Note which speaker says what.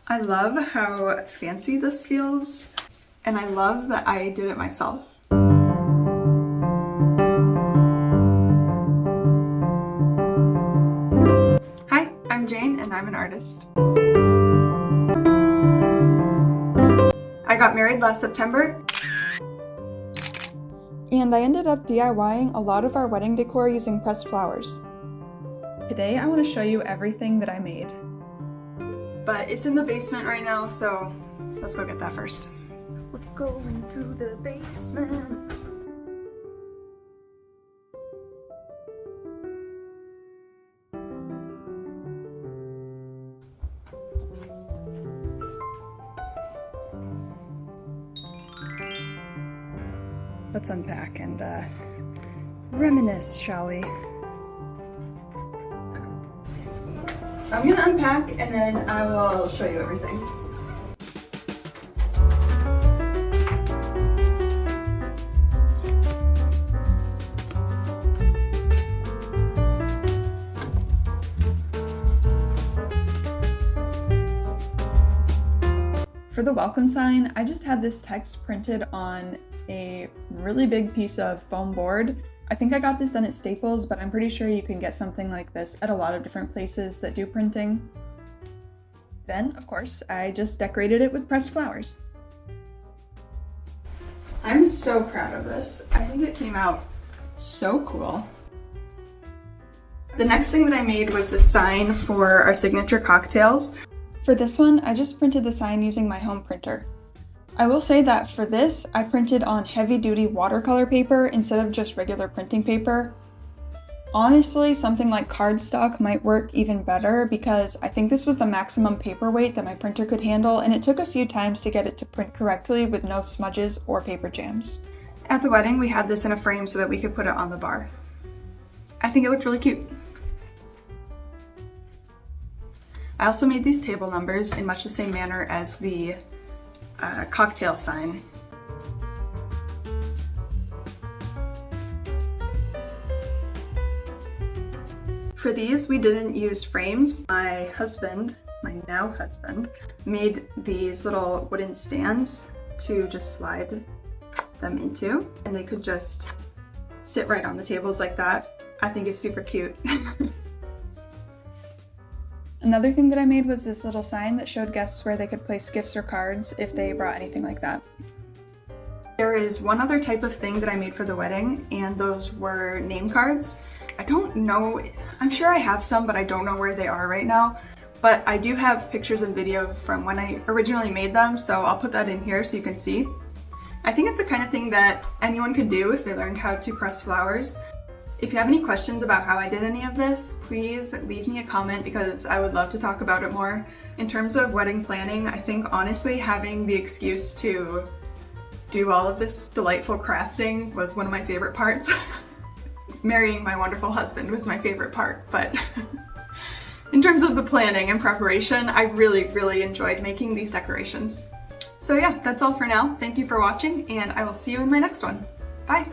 Speaker 1: I love how fancy this feels, and I love that I did it myself. Hi, I'm Jane and I'm an artist. I got married last September, and I ended up DIYing a lot of our wedding decor using pressed flowers. Today I want to show you everything that I made. But it's in the basement right now, so let's go get that first. We're going to the basement. Let's unpack and reminisce, shall we? So I'm gonna unpack and then I will show you everything. For the welcome sign, I just had this text printed on a really big piece of foam board. I think I got this done at Staples, but I'm pretty sure you can get something like this at a lot of different places that do printing. Then, of course, I just decorated it with pressed flowers. I'm so proud of this. I think it came out so cool. The next thing that I made was the sign for our signature cocktails. For this one, I just printed the sign using my home printer. I will say that for this, I printed on heavy-duty watercolor paper instead of just regular printing paper. Honestly, something like cardstock might work even better because I think this was the maximum paper weight that my printer could handle, and it took a few times to get it to print correctly with no smudges or paper jams. At the wedding, we had this in a frame so that we could put it on the bar. I think it looked really cute. I also made these table numbers in much the same manner as the cocktail sign. For these, we didn't use frames. My husband, my now husband, made these little wooden stands to just slide them into, and they could just sit right on the tables like that. I think it's super cute. Another thing that I made was this little sign that showed guests where they could place gifts or cards if they brought anything like that. There is one other type of thing that I made for the wedding, and those were name cards. I don't know, I'm sure I have some, but I don't know where they are right now. But I do have pictures and video from when I originally made them, so I'll put that in here so you can see. I think it's the kind of thing that anyone could do if they learned how to press flowers. If you have any questions about how I did any of this, please leave me a comment because I would love to talk about it more. In terms of wedding planning, I think honestly having the excuse to do all of this delightful crafting was one of my favorite parts. Marrying my wonderful husband was my favorite part, but in terms of the planning and preparation, I really enjoyed making these decorations. So yeah, that's all for now. Thank you for watching, and I will see you in my next one. Bye!